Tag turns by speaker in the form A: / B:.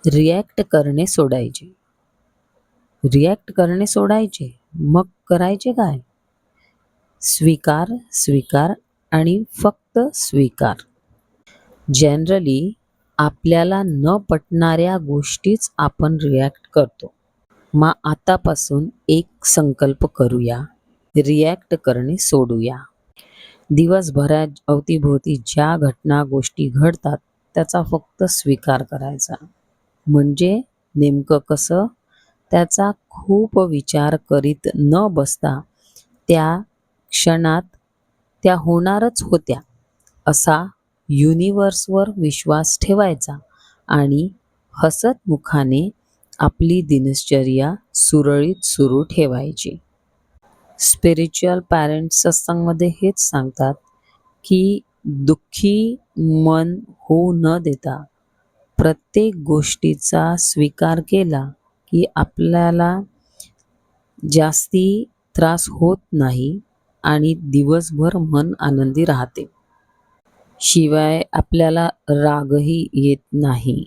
A: React करणे सोडायचे. React करणे सोडायचे. मग करायचे काय? स्वीकार, स्वीकार आणि फक्त स्वीकार. जनरली आपल्याला न पटणाऱ्या गोष्टीच आपण रिॲक्ट करतो. मग आतापासून एक संकल्प करूया. रिॲक्ट करणे सोडूया. दिवसभरात अवतीभोवती ज्या घटना गोष्टी घडतात त्याचा फक्त स्वीकार करायचा. म्हणजे नेमकं कसं? त्याचा खूप विचार करीत न बसता त्या क्षणात त्या होणारच होत्या असा युनिवर्सवर विश्वास ठेवायचा आणि हसत मुखाने आपली दिनचर्या सुरळीत सुरू ठेवायची. स्पिरिच्युअल पॅरेंट्स सत्संगमध्ये हेच सांगतात की दुःखी मन होऊ न देता प्रत्येक गोष्टीचा स्वीकार केला की आपल्याला जास्ती त्रास होत नाही आणि दिवसभर मन आनंदी राहते. शिवाय आपल्याला रागही येत नाही.